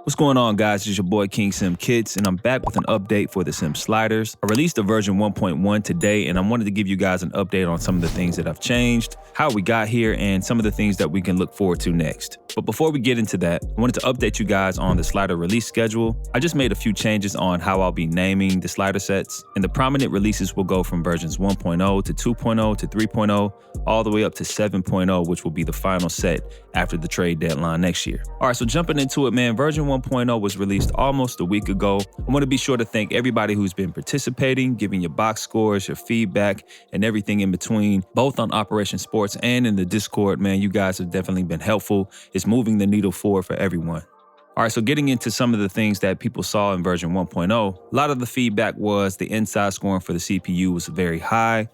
What's going on, guys? It's your boy King Sim Kits, and I'm back with an update for the Sim sliders. I released a version 1.1 today, and I wanted to give you guys an update on some of the things that have changed, how we got here, and some of the things that we can look forward to next. But before we get into that, I wanted to update you guys on the slider release schedule. I just made a few changes on how I'll be naming the slider sets, and the prominent releases will go from versions 1.0 to 2.0 to 3.0, all the way up to 7.0, which will be the final set after the trade deadline next year. All right, so jumping into it, man, version 1.0 was released almost a week ago. I want to be sure to thank everybody who's been participating, giving your box scores, your feedback, and everything in between, both on Operation Sports and in the Discord. Man, you guys have definitely been helpful. It's moving the needle forward for everyone. All right, so getting into some of the things that people saw in version 1.0, a lot of the feedback was the inside scoring for the CPU was very high.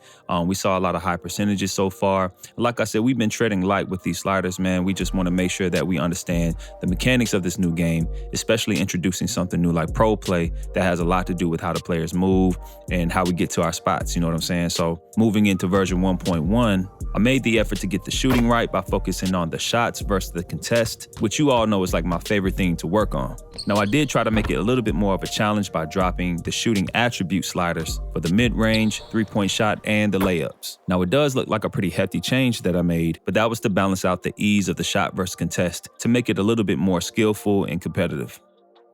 We saw a lot of high percentages so far. Like I said, we've been treading light with these sliders, man. We just want to make sure that we understand the mechanics of this new game, especially introducing something new like Pro Play that has a lot to do with how the players move and how we get to our spots, you know what I'm saying? So moving into version 1.1, I made the effort to get the shooting right by focusing on the shots versus the contest, which you all know is like my favorite thing to work on. Now, I did try to make it a little bit more of a challenge by dropping the shooting attribute sliders for the mid-range, three-point shot, and the layups. Now, it does look like a pretty hefty change that I made, but that was to balance out the ease of the shot versus contest to make it a little bit more skillful and competitive.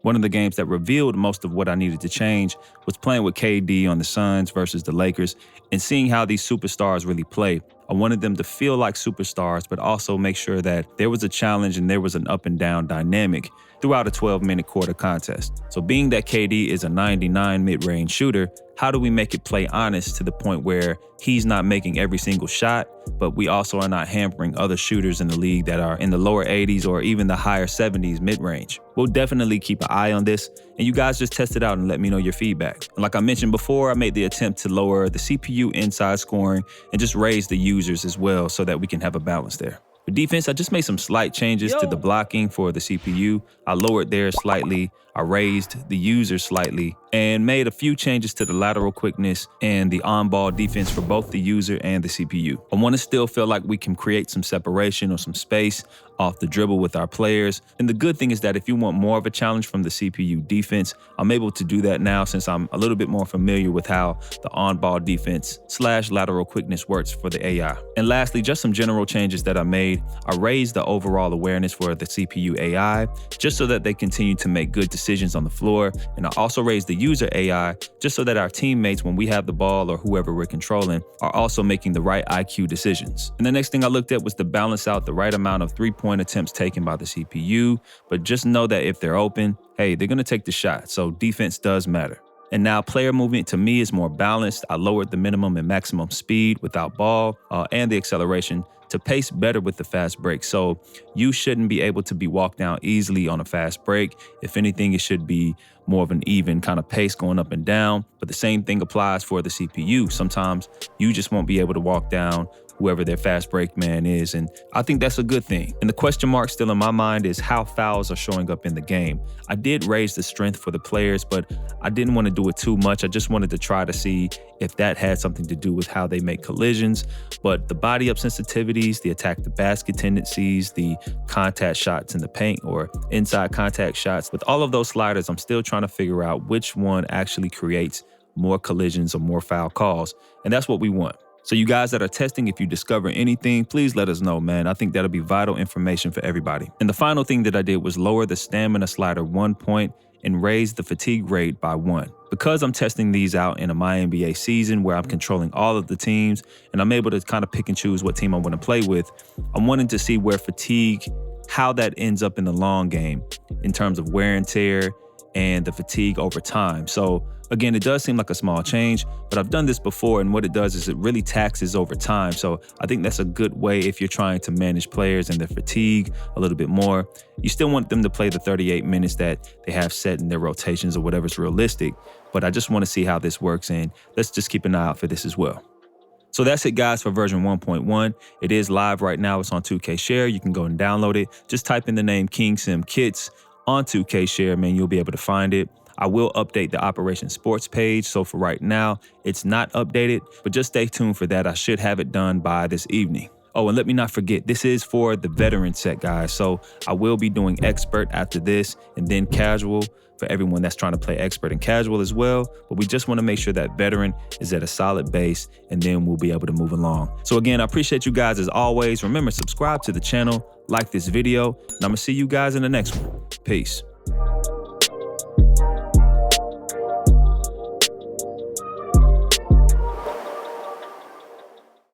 One of the games that revealed most of what I needed to change was playing with KD on the Suns versus the Lakers and seeing how these superstars really play. I wanted them to feel like superstars, but also make sure that there was a challenge and there was an up and down dynamic throughout a 12-minute quarter contest. So being that KD is a 99 mid-range shooter, how do we make it play honest to the point where he's not making every single shot, but we also are not hampering other shooters in the league that are in the lower 80s or even the higher 70s mid-range? We'll definitely keep an eye on this, and you guys just test it out and let me know your feedback. And like I mentioned before, I made the attempt to lower the CPU inside scoring and just raise the users as well so that we can have a balance there. For defense, I just made some slight changes to the blocking for the CPU. I lowered theirs slightly, I raised the user slightly, and made a few changes to the lateral quickness and the on-ball defense for both the user and the CPU. I want to still feel like we can create some separation or some space off the dribble with our players. And the good thing is that if you want more of a challenge from the CPU defense, I'm able to do that now since I'm a little bit more familiar with how the on-ball defense / lateral quickness works for the AI. And lastly, just some general changes that I made. I raised the overall awareness for the CPU AI just so that they continue to make good decisions on the floor. And I also raised the user AI just so that our teammates, when we have the ball or whoever we're controlling, are also making the right IQ decisions. And the next thing I looked at was to balance out the right amount of three-point attempts taken by the CPU, but just know that if they're open, hey, they're going to take the shot. So defense does matter. And now player movement to me is more balanced. I lowered the minimum and maximum speed without ball and the acceleration to pace better with the fast break. So you shouldn't be able to be walked down easily on a fast break. If anything, it should be more of an even kind of pace going up and down. But the same thing applies for the CPU. Sometimes you just won't be able to walk down whoever their fast break man is. And I think that's a good thing. And the question mark still in my mind is how fouls are showing up in the game. I did raise the strength for the players, but I didn't want to do it too much. I just wanted to try to see if that had something to do with how they make collisions. But the body up sensitivities, the attack the basket tendencies, the contact shots in the paint or inside contact shots, with all of those sliders, I'm still trying to figure out which one actually creates more collisions or more foul calls. And that's what we want. So you guys that are testing, if you discover anything, please let us know, man. I think that'll be vital information for everybody. And the final thing that I did was lower the stamina slider 1 point and raise the fatigue rate by 1. Because I'm testing these out in a My NBA season where I'm controlling all of the teams and I'm able to kind of pick and choose what team I want to play with, I'm wanting to see where fatigue, how that ends up in the long game in terms of wear and tear and the fatigue over time. So again, it does seem like a small change, but I've done this before, and what it does is it really taxes over time. So I think that's a good way if you're trying to manage players and their fatigue a little bit more. You still want them to play the 38 minutes that they have set in their rotations or whatever's realistic, but I just want to see how this works, and let's just keep an eye out for this as well. So that's it, guys, for version 1.1. It is live right now. It's on 2K Share. You can go and download it. Just type in the name King Sim Kits on 2K Share, man. You'll be able to find it. I will update the Operation Sports page, so for right now, it's not updated, but just stay tuned for that. I should have it done by this evening. Oh, and let me not forget, this is for the veteran set, guys. So I will be doing expert after this and then casual for everyone that's trying to play expert and casual as well. But we just want to make sure that veteran is at a solid base, and then we'll be able to move along. So again, I appreciate you guys as always. Remember, subscribe to the channel, like this video, and I'm gonna see you guys in the next one. Peace.